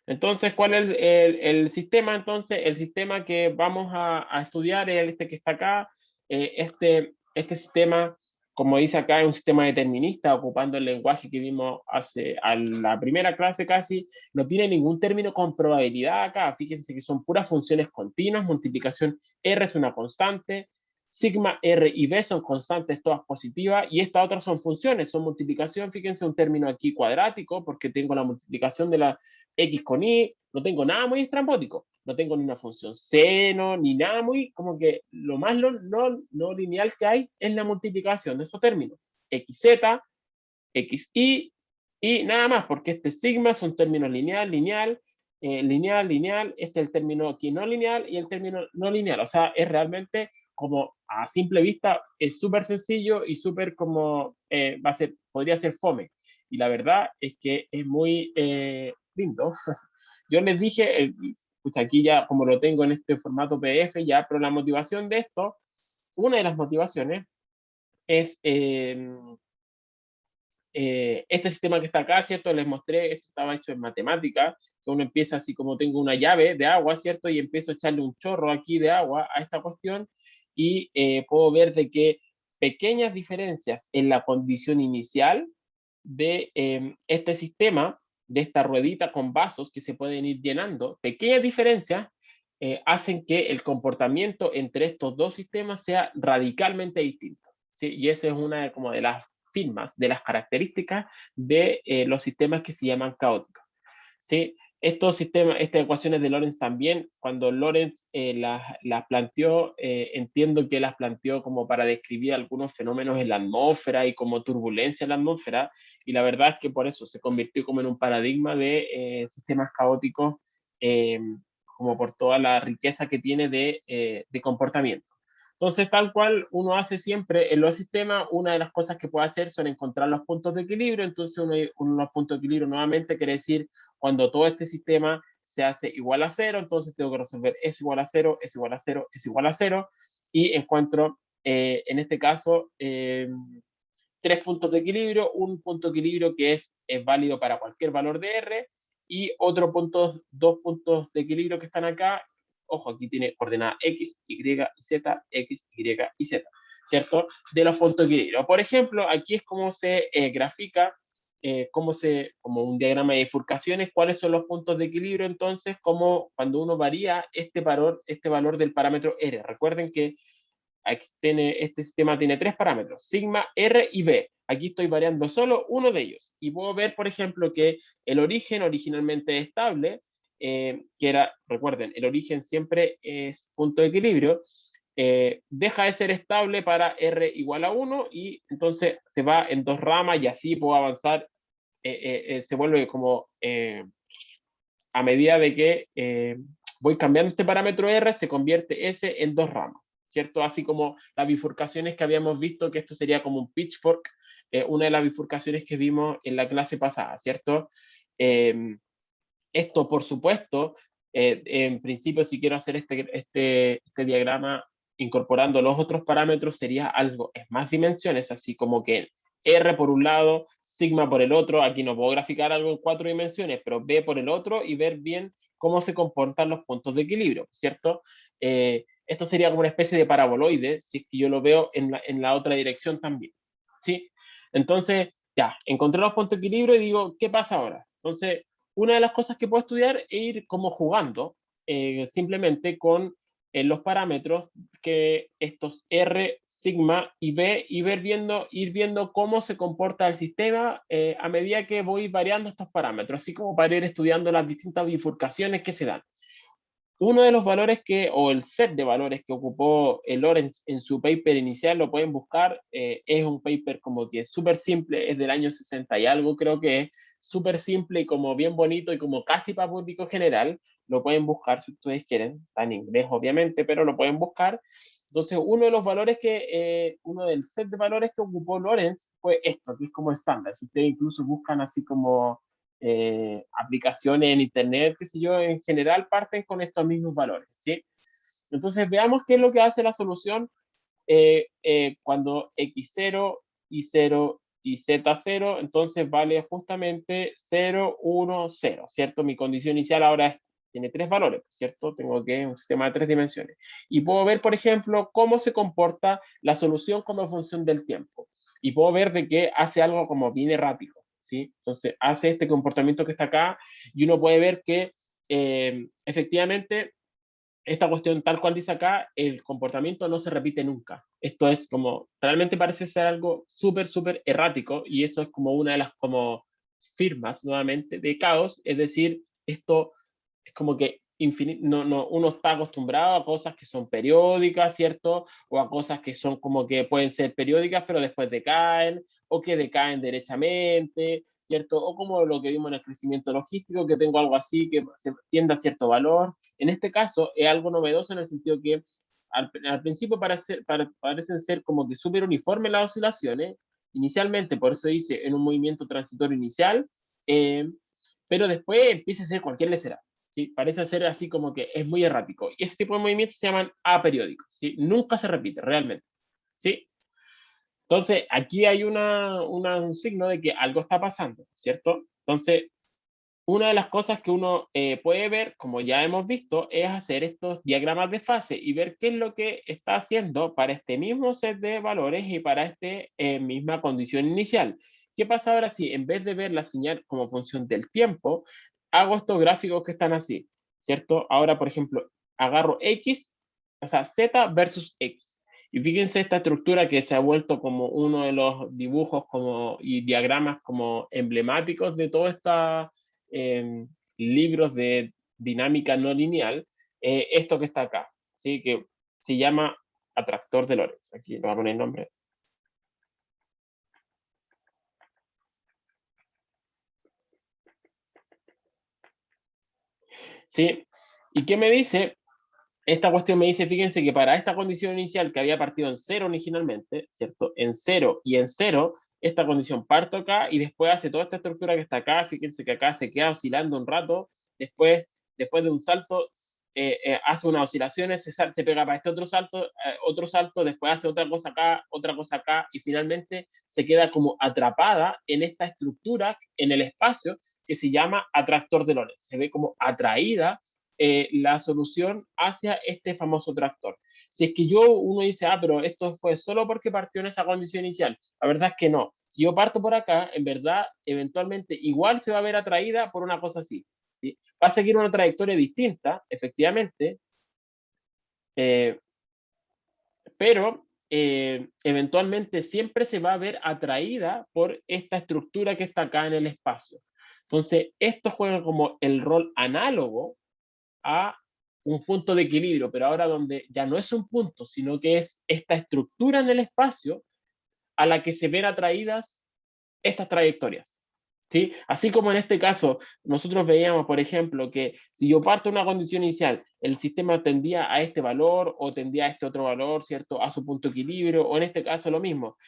S1: Entonces, ¿cuál es el sistema? Entonces, el sistema que vamos a estudiar es este que está acá. Este sistema, como dice acá, es un sistema determinista, ocupando el lenguaje que vimos a la primera clase casi. No tiene ningún término con probabilidad acá. Fíjense que son puras funciones continuas. Multiplicación R es una constante. Sigma, R y B son constantes, todas positivas, y estas otras son funciones, son multiplicación. Fíjense, un término aquí cuadrático, porque tengo la multiplicación de la X con Y, no tengo nada muy estrambótico, no tengo ni una función seno, ni nada muy, como que lo más no lineal que hay es la multiplicación de esos términos, XZ, XY, y nada más, porque este sigma es un término lineal, lineal, este es el término aquí no lineal y el término no lineal, o sea, es realmente como a simple vista, es súper sencillo y súper como, podría ser fome, y la verdad es que es muy lindo. Yo les dije, pues aquí ya como lo tengo en este formato PDF ya, pero la motivación de esto, una de las motivaciones es este sistema que está acá, ¿cierto? Les mostré, esto estaba hecho en matemática, que uno empieza así como tengo una llave de agua, ¿cierto? Y empiezo a echarle un chorro aquí de agua a esta cuestión y puedo ver de que pequeñas diferencias en la condición inicial de este sistema, de esta ruedita con vasos que se pueden ir llenando, pequeñas diferencias hacen que el comportamiento entre estos dos sistemas sea radicalmente distinto. ¿Sí? Y esa es una como de las firmas, de las características de los sistemas que se llaman caóticos. ¿Sí? Estos sistemas, estas ecuaciones de Lorentz también, cuando Lorentz las planteó, entiendo que las planteó como para describir algunos fenómenos en la atmósfera y como turbulencia en la atmósfera, y la verdad es que por eso se convirtió como en un paradigma de sistemas caóticos, eh, como por toda la riqueza que tiene de comportamiento. Entonces, tal cual uno hace siempre en los sistemas, una de las cosas que puede hacer son encontrar los puntos de equilibrio. Entonces, uno los puntos de equilibrio nuevamente quiere decir cuando todo este sistema se hace igual a cero, entonces tengo que resolver es igual a cero, es igual a cero, es igual a cero, y encuentro en este caso 3 puntos de equilibrio, un punto de equilibrio que es válido para cualquier valor de R, y otro punto, 2 puntos de equilibrio que están acá. Ojo, aquí tiene coordenada X, Y y Z, X, Y y Z, ¿cierto? De los puntos de equilibrio. Por ejemplo, aquí es como se grafica como un diagrama de bifurcaciones, cuáles son los puntos de equilibrio, entonces, como cuando uno varía este valor del parámetro R. Recuerden que este sistema tiene tres parámetros, sigma, R y B. Aquí estoy variando solo uno de ellos. Y puedo ver, por ejemplo, que el origen originalmente estable, que era, recuerden, el origen siempre es punto de equilibrio, deja de ser estable para R igual a 1 y entonces se va en dos ramas y así puedo avanzar, se vuelve como a medida de que voy cambiando este parámetro R, se convierte S en dos ramas, ¿cierto? Así como las bifurcaciones que habíamos visto, que esto sería como un pitchfork, una de las bifurcaciones que vimos en la clase pasada, ¿cierto? Esto, por supuesto, en principio, si quiero hacer este diagrama incorporando los otros parámetros, sería algo en más dimensiones, así como que R por un lado, sigma por el otro. Aquí no puedo graficar algo en 4 dimensiones, pero B por el otro y ver bien cómo se comportan los puntos de equilibrio, ¿cierto? Esto sería como una especie de paraboloide, si es que yo lo veo en la otra dirección también, ¿sí? Entonces, ya, encontré los puntos de equilibrio y digo, ¿qué pasa ahora? Entonces, una de las cosas que puedo estudiar es ir como jugando, simplemente con los parámetros que estos R, sigma y B, y ir viendo cómo se comporta el sistema a medida que voy variando estos parámetros, así como para ir estudiando las distintas bifurcaciones que se dan. Uno de los valores o el set de valores que ocupó Lorentz en su paper inicial, lo pueden buscar, es un paper como que es súper simple, es del año 60 y algo, creo que es súper simple y como bien bonito y como casi para público general, lo pueden buscar si ustedes quieren, está en inglés obviamente, pero lo pueden buscar. Entonces, uno de los valores uno del set de valores que ocupó Lorentz fue esto, que es como estándar. Si ustedes incluso buscan así como aplicaciones en internet, qué sé yo, en general parten con estos mismos valores, ¿sí? Entonces veamos qué es lo que hace la solución cuando x0 y 0 y z0, entonces vale justamente 0, 1, 0, ¿cierto? Mi condición inicial ahora tiene tres valores, ¿cierto? Tengo que un sistema de tres dimensiones. Y puedo ver, por ejemplo, cómo se comporta la solución como función del tiempo. Y puedo ver de que hace algo como bien errático, ¿sí? Entonces hace este comportamiento que está acá y uno puede ver que efectivamente esta cuestión tal cual dice acá, el comportamiento no se repite nunca. Esto es como, realmente parece ser algo súper, súper errático y esto es como una de las como firmas nuevamente de caos, es decir, esto es como que uno está acostumbrado a cosas que son periódicas, ¿cierto? O a cosas que son como que pueden ser periódicas, pero después decaen, o que decaen derechamente, ¿cierto? O como lo que vimos en el crecimiento logístico, que tengo algo así que se tiende a cierto valor. En este caso es algo novedoso en el sentido que al principio parecen ser como que súper uniformes las oscilaciones, inicialmente, por eso dice en un movimiento transitorio inicial, eh, pero después empieza a ser cualquier lecera. ¿Sí? Parece ser así como que es muy errático. Y ese tipo de movimientos se llaman aperiódicos. ¿Sí? Nunca se repite realmente. ¿Sí? Entonces, aquí hay un signo de que algo está pasando, ¿cierto? Entonces, una de las cosas que uno puede ver, como ya hemos visto, es hacer estos diagramas de fase y ver qué es lo que está haciendo para este mismo set de valores y para esta misma condición inicial. ¿Qué pasa ahora si en vez de ver la señal como función del tiempo, hago estos gráficos que están así, ¿cierto? Ahora, por ejemplo, agarro X, o sea, Z versus X. Y fíjense esta estructura que se ha vuelto como uno de los dibujos y diagramas como emblemáticos de toda esta libros de dinámica no lineal, esto que está acá, ¿sí? Que se llama atractor de Lorentz. Aquí lo voy a poner el nombre. ¿Sí? ¿Y qué me dice? Esta cuestión me dice, fíjense que para esta condición inicial que había partido en cero originalmente, ¿cierto? En cero y en cero, esta condición parte acá y después hace toda esta estructura que está acá. Fíjense que acá se queda oscilando un rato, después de un salto hace unas oscilaciones, se pega para este otro salto, después hace otra cosa acá y finalmente se queda como atrapada en esta estructura en el espacio que se llama atractor de Lorentz. Se ve como atraída la solución hacia este famoso tractor. Si es que uno dice, pero esto fue solo porque partió en esa condición inicial. La verdad es que no. Si yo parto por acá, en verdad, eventualmente igual se va a ver atraída por una cosa así. ¿Sí? Va a seguir una trayectoria distinta, efectivamente, eh, pero eventualmente siempre se va a ver atraída por esta estructura que está acá en el espacio. Entonces, esto juega como el rol análogo a un punto de equilibrio, pero ahora donde ya no es un punto, sino que es esta estructura en el espacio a la que se ven atraídas estas trayectorias. ¿Sí? Así como en este caso, nosotros veíamos, por ejemplo, que si yo parto de una condición inicial, el sistema tendía a este valor o tendía a este otro valor, ¿cierto? A su punto de equilibrio, o en este caso lo mismo.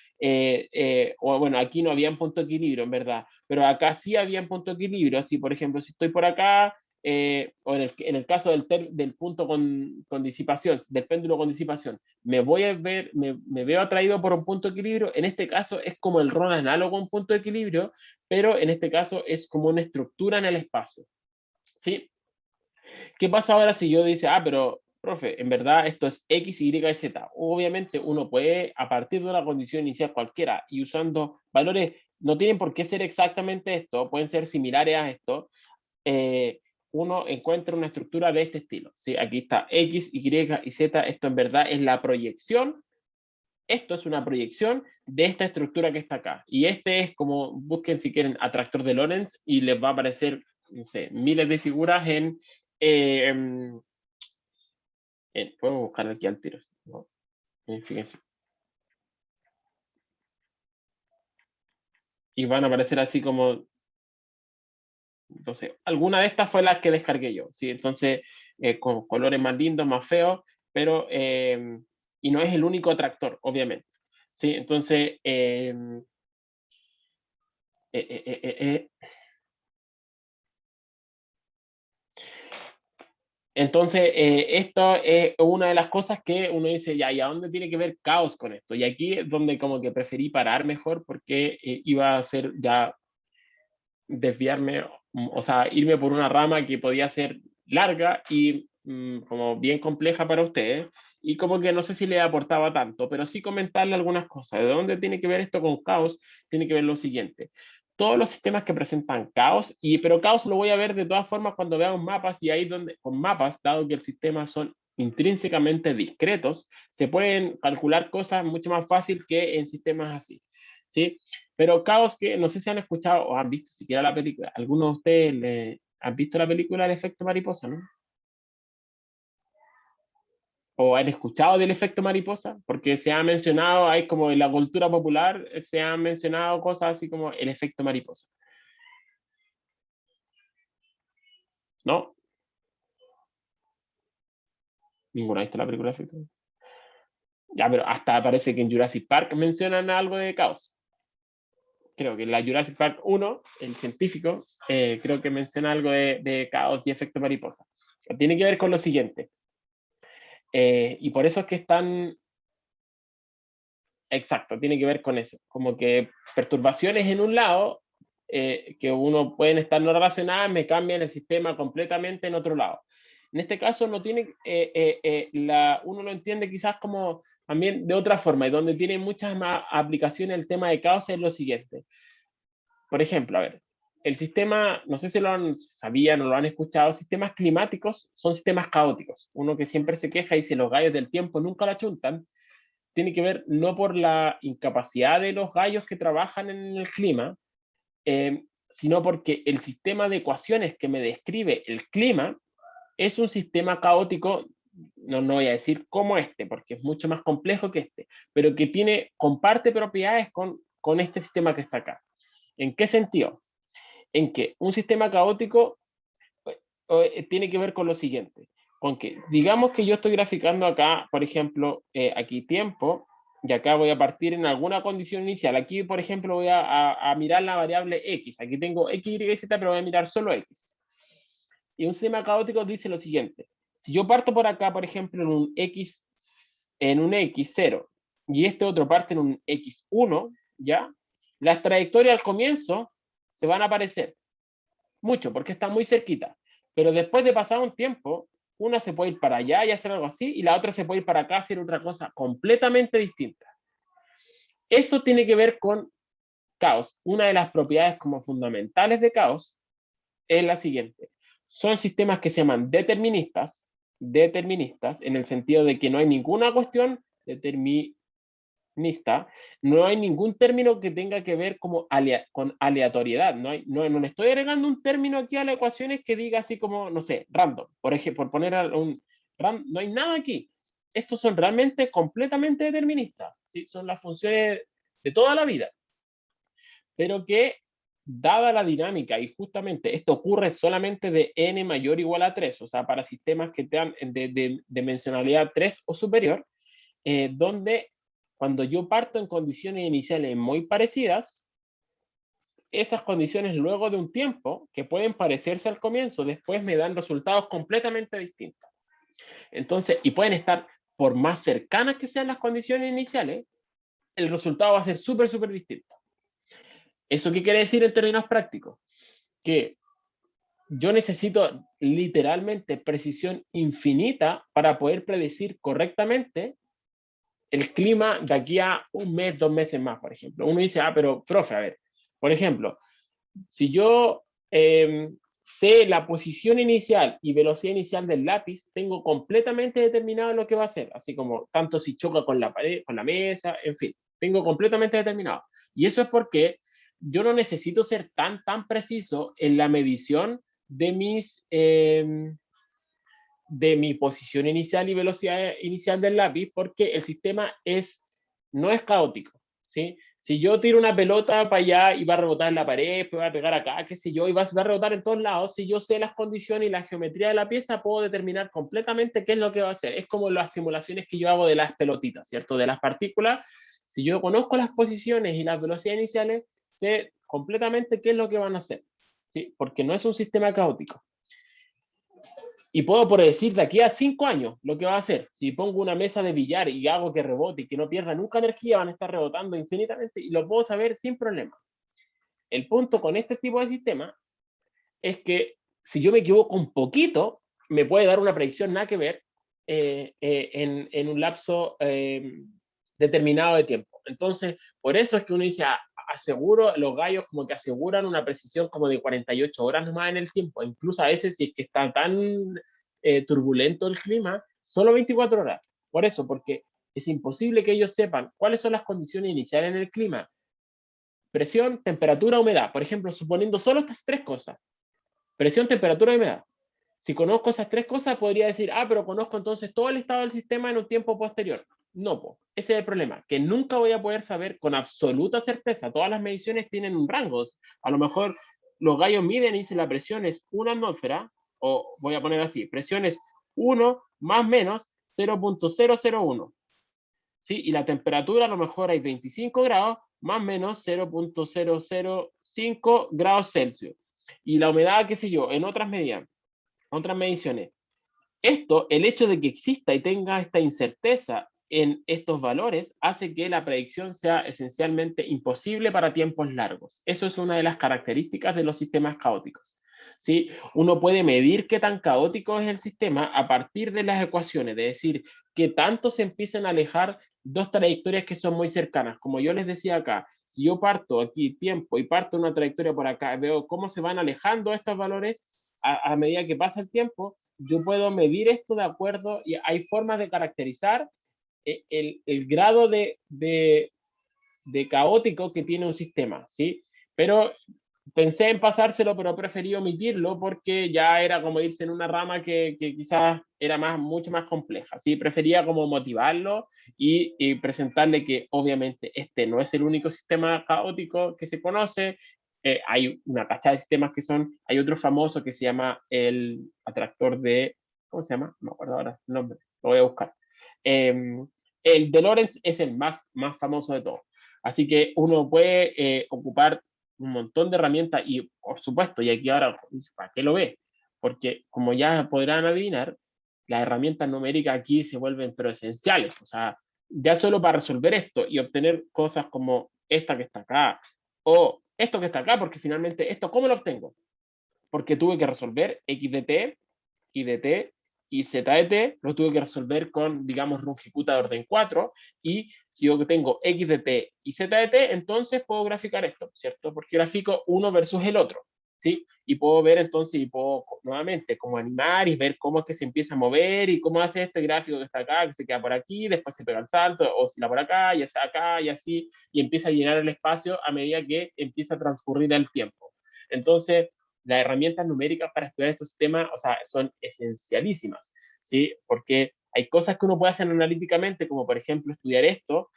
S1: O bueno, aquí no había un punto de equilibrio, en verdad, pero acá sí había un punto de equilibrio. Así, por ejemplo, si estoy por acá, o en el caso del punto con disipación, del péndulo con disipación, me veo atraído por un punto de equilibrio. En este caso es como el rol análogo a un punto de equilibrio, pero en este caso es como una estructura en el espacio. ¿Sí? ¿Qué pasa ahora si yo dice, pero profe, en verdad esto es X, Y y Z? Obviamente uno puede, a partir de una condición inicial cualquiera y usando valores, no tienen por qué ser exactamente esto, pueden ser similares a esto, uno encuentra una estructura de este estilo. ¿Sí? Aquí está X, Y y Z, esto en verdad es la proyección. Esto es una proyección de esta estructura que está acá. Y este es como, busquen si quieren, atractor de Lorentz y les va a aparecer, no sé, miles de figuras podemos buscar aquí al tiro, ¿no? Fíjense. Y van a aparecer así como, entonces, alguna de estas fue la que descargué yo, ¿sí? Entonces, con colores más lindos, más feos, pero, y no es el único atractor, obviamente, ¿sí? Entonces, eh, eh, eh, eh, eh, Entonces, esto es una de las cosas que uno dice, ya, ¿y a dónde tiene que ver caos con esto? Y aquí es donde como que preferí parar mejor porque iba a ser ya desviarme, o sea, irme por una rama que podía ser larga y como bien compleja para ustedes, y como que no sé si le aportaba tanto, pero sí comentarle algunas cosas. ¿De dónde tiene que ver esto con caos? Tiene que ver lo siguiente. Todos los sistemas que presentan caos, pero caos lo voy a ver de todas formas cuando veamos mapas, y ahí donde, con mapas, dado que el sistema son intrínsecamente discretos, se pueden calcular cosas mucho más fácil que en sistemas así. ¿Sí? Pero caos que no sé si han escuchado o han visto siquiera la película. Algunos de ustedes han visto la película El efecto mariposa, ¿no? O han escuchado del efecto mariposa, porque se ha mencionado, hay como en la cultura popular, se han mencionado cosas así como el efecto mariposa, ¿no? Ninguna ha visto la película efecto. Ya, pero hasta parece que en Jurassic Park mencionan algo de caos. Creo que en la Jurassic Park 1, el científico, creo que menciona algo de caos y efecto mariposa. Tiene que ver con lo siguiente. Y por eso es que están, exacto, tiene que ver con eso. Como que perturbaciones en un lado, que uno pueden estar no relacionadas, me cambian el sistema completamente en otro lado. En este caso no tiene, uno lo entiende quizás como también de otra forma, y donde tiene muchas más aplicaciones el tema de caos es lo siguiente. Por ejemplo, a ver, el sistema, no sé si sabían o lo han escuchado, sistemas climáticos son sistemas caóticos. Uno que siempre se queja y dice los gallos del tiempo nunca la chuntan, tiene que ver no por la incapacidad de los gallos que trabajan en el clima, sino porque el sistema de ecuaciones que me describe el clima es un sistema caótico, no voy a decir como este, porque es mucho más complejo que este, pero que comparte propiedades con este sistema que está acá. ¿En qué sentido? En que un sistema caótico tiene que ver con lo siguiente, con que digamos que yo estoy graficando acá, por ejemplo, aquí tiempo, y acá voy a partir en alguna condición inicial. Aquí, por ejemplo, voy a mirar la variable x. Aquí tengo x, y, z, pero voy a mirar solo x. Y un sistema caótico dice lo siguiente. Si yo parto por acá, por ejemplo, en un x0, y este otro parte en un x1, ¿ya? Las trayectorias al comienzo se van a aparecer mucho, porque está muy cerquita. Pero después de pasar un tiempo, una se puede ir para allá y hacer algo así, y la otra se puede ir para acá y hacer otra cosa completamente distinta. Eso tiene que ver con caos. Una de las propiedades como fundamentales de caos es la siguiente. Son sistemas que se llaman deterministas, en el sentido de que no hay ninguna cuestión determinista, no hay ningún término que tenga que ver como con aleatoriedad. No estoy agregando un término aquí a las ecuaciones que diga así como, no sé, random, por ejemplo, por poner no hay nada aquí. Estos son realmente completamente deterministas, ¿sí? Son las funciones de toda la vida, pero que dada la dinámica, y justamente esto ocurre solamente de n mayor o igual a 3, o sea, para sistemas que tengan de dimensionalidad 3 o superior, donde cuando yo parto en condiciones iniciales muy parecidas, esas condiciones luego de un tiempo, que pueden parecerse al comienzo, después me dan resultados completamente distintos. Entonces, y pueden estar, por más cercanas que sean las condiciones iniciales, el resultado va a ser súper, súper distinto. ¿Eso qué quiere decir en términos prácticos? Que yo necesito literalmente precisión infinita para poder predecir correctamente el clima de aquí a un mes, 2 meses más, por ejemplo. Uno dice, pero profe, a ver, por ejemplo, si yo sé la posición inicial y velocidad inicial del lápiz, tengo completamente determinado lo que va a hacer, así como tanto si choca con la pared, con la mesa, en fin, tengo completamente determinado. Y eso es porque yo no necesito ser tan preciso en la medición de de mi posición inicial y velocidad inicial del lápiz, porque el sistema no es caótico, ¿sí? Si yo tiro una pelota para allá y va a rebotar en la pared, pues va a pegar acá, qué sé yo, y va a rebotar en todos lados, si yo sé las condiciones y la geometría de la pieza, puedo determinar completamente qué es lo que va a hacer. Es como las simulaciones que yo hago de las pelotitas, ¿cierto? De las partículas. Si yo conozco las posiciones y las velocidades iniciales, sé completamente qué es lo que van a hacer, ¿sí? Porque no es un sistema caótico. Y puedo predecir de aquí a 5 años lo que va a hacer. Si pongo una mesa de billar y hago que rebote y que no pierda nunca energía, van a estar rebotando infinitamente y lo puedo saber sin problema. El punto con este tipo de sistema es que si yo me equivoco un poquito, me puede dar una predicción nada que ver en un lapso determinado de tiempo. Entonces, por eso es que uno dice, aseguro, los gallos como que aseguran una precisión como de 48 horas nomás en el tiempo. Incluso a veces, si es que está tan turbulento el clima, solo 24 horas. Por eso, porque es imposible que ellos sepan cuáles son las condiciones iniciales en el clima. Presión, temperatura, humedad. Por ejemplo, suponiendo solo estas tres cosas. Presión, temperatura y humedad. Si conozco esas tres cosas, podría decir, pero conozco entonces todo el estado del sistema en un tiempo posterior. No, ese es el problema, que nunca voy a poder saber con absoluta certeza. Todas las mediciones tienen un rango. A lo mejor los gallos miden y dicen la presión es 1 atmósfera, o voy a poner así, presión es 1 más menos 0.001. ¿Sí? Y la temperatura a lo mejor hay 25 grados más menos 0.005 grados Celsius. Y la humedad, qué sé yo, en otras mediciones. El hecho de que exista y tenga esta incerteza en estos valores hace que la predicción sea esencialmente imposible para tiempos largos. Eso es una de las características de los sistemas caóticos. ¿Sí? Uno puede medir qué tan caótico es el sistema a partir de las ecuaciones, de decir, que tanto se empiezan a alejar dos trayectorias que son muy cercanas. Como yo les decía acá, si yo parto aquí tiempo y parto una trayectoria por acá, veo cómo se van alejando estos valores a medida que pasa el tiempo, yo puedo medir esto de acuerdo y hay formas de caracterizar el grado de caótico que tiene un sistema, ¿sí? Pero pensé en pasárselo, pero preferí omitirlo porque ya era como irse en una rama que quizás era mucho más compleja, ¿sí? Prefería como motivarlo y presentarle que obviamente este no es el único sistema caótico que se conoce. Hay una cachada de sistemas hay otro famoso que se llama el atractor ¿cómo se llama? No me acuerdo ahora el nombre, lo voy a buscar. El de Lorentz es el más famoso de todos. Así que uno puede ocupar un montón de herramientas y, por supuesto, y aquí ahora, ¿para qué lo ve? Porque, como ya podrán adivinar, las herramientas numéricas aquí se vuelven pero esenciales. O sea, ya solo para resolver esto y obtener cosas como esta que está acá o esto que está acá, porque finalmente esto, ¿cómo lo obtengo? Porque tuve que resolver x de t, y de t, y z de t lo tuve que resolver con, digamos, longitud de orden 4, y si yo tengo x de t y z de t, entonces puedo graficar esto, ¿cierto? Porque grafico uno versus el otro, ¿sí? Y puedo ver entonces, y puedo nuevamente como animar y ver cómo es que se empieza a mover y cómo hace este gráfico que está acá, que se queda por aquí, después se pega el salto, o si la por acá, y está acá, y así, y empieza a llenar el espacio a medida que empieza a transcurrir el tiempo. Entonces, las herramientas numéricas para estudiar estos sistemas, o sea, son esencialísimas, ¿sí? Porque hay cosas que uno puede hacer analíticamente, como por ejemplo estudiar esto,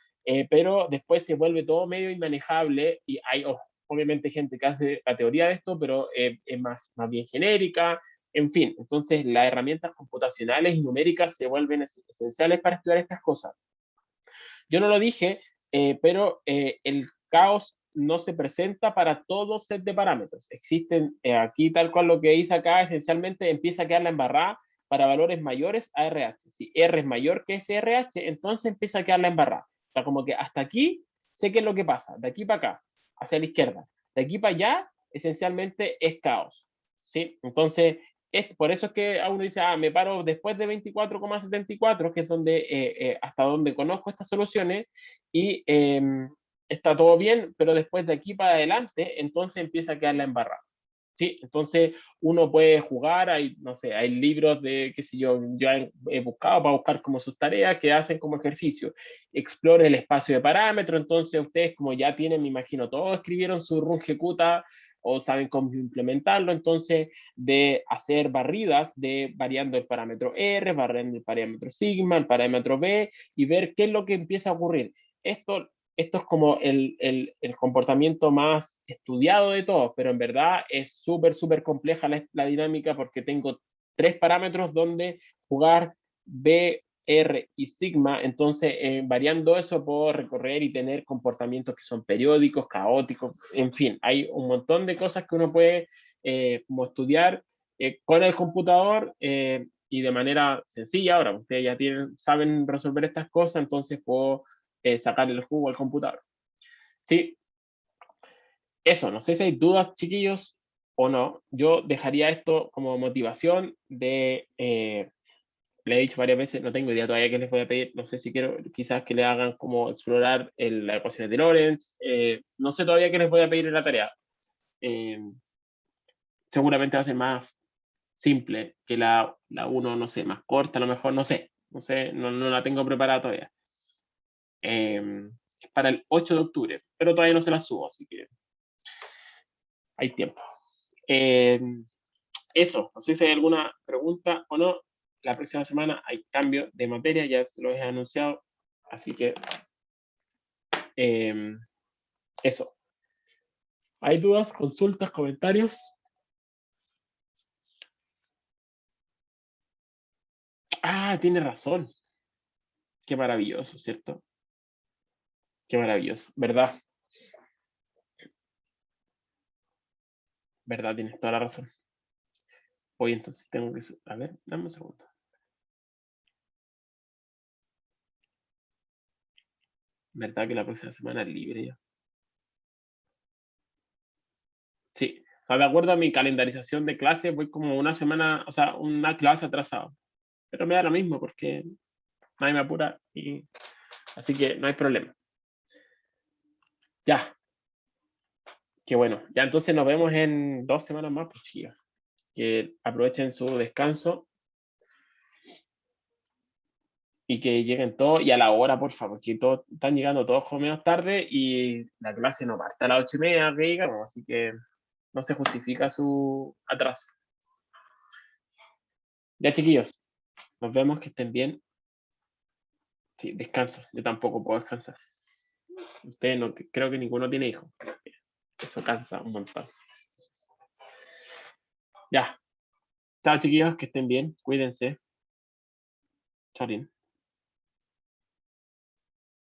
S1: pero después se vuelve todo medio inmanejable y hay obviamente gente que hace la teoría de esto, pero es más bien genérica, en fin. Entonces, las herramientas computacionales y numéricas se vuelven esenciales para estudiar estas cosas. Yo no lo dije, pero el caos no se presenta para todo set de parámetros. Existen aquí, tal cual lo que hice acá, esencialmente empieza a quedar la embarrada para valores mayores a RH. Si R es mayor que SRH, entonces empieza a quedar la embarrada. O sea, como que hasta aquí sé qué es lo que pasa, de aquí para acá, hacia la izquierda. De aquí para allá, esencialmente es caos. ¿Sí? Entonces, por eso es que uno dice, me paro después de 24,74, que es donde, hasta donde conozco estas soluciones, y está todo bien, pero después de aquí para adelante, entonces empieza a quedar la embarrada. ¿Sí? Entonces uno puede jugar, hay, no sé, hay libros de, qué sé yo he buscado para buscar como sus tareas que hacen como ejercicio. Explore el espacio de parámetros, entonces ustedes como ya tienen, me imagino, todos escribieron su rungecuta o saben cómo implementarlo, entonces de hacer barridas de variando el parámetro R, variando el parámetro sigma, el parámetro B, y ver qué es lo que empieza a ocurrir. Esto es como el comportamiento más estudiado de todos, pero en verdad es súper compleja la dinámica porque tengo 3 parámetros donde jugar B, R y sigma, entonces variando eso puedo recorrer y tener comportamientos que son periódicos, caóticos, en fin, hay un montón de cosas que uno puede como estudiar con el computador y de manera sencilla. Ahora, ustedes ya saben resolver estas cosas, entonces puedo sacarle el jugo al computador. Sí, eso, no sé si hay dudas, chiquillos, o no. Yo dejaría esto como motivación de, le he dicho varias veces, no tengo idea todavía qué les voy a pedir, no sé si quiero, quizás que le hagan como explorar las ecuaciones de Lorentz, no sé todavía qué les voy a pedir en la tarea. Seguramente va a ser más simple que la 1, no sé, más corta, a lo mejor, no la tengo preparada todavía. Es para el 8 de octubre, pero todavía no se la subo, así que hay tiempo. Eso, no sé si hay alguna pregunta o no. La próxima semana hay cambio de materia, ya se lo he anunciado, así que eso. ¿Hay dudas, consultas, comentarios? Tiene razón. Qué maravilloso, ¿cierto? Qué maravilloso, ¿verdad? ¿Verdad? Tienes toda la razón. Hoy entonces tengo que... A ver, dame un segundo. ¿Verdad que la próxima semana es libre ya? Sí. O sea, de acuerdo a mi calendarización de clases, voy como una semana, o sea, una clase atrasado. Pero me da lo mismo porque nadie me apura y así que no hay problema. Ya, qué bueno. Ya entonces nos vemos en 2 semanas más, pues chiquillos. Que aprovechen su descanso y que lleguen todos y a la hora, por favor, que todos están llegando todos como menos tarde y la clase no parte a las 8:30, que digamos, así que no se justifica su atraso. Ya, chiquillos, nos vemos, que estén bien. Sí, descanso, yo tampoco puedo descansar. Ustedes no, creo que ninguno tiene hijos. Eso cansa un montón. Ya. Chao, chiquillos, que estén bien. Cuídense. Chao.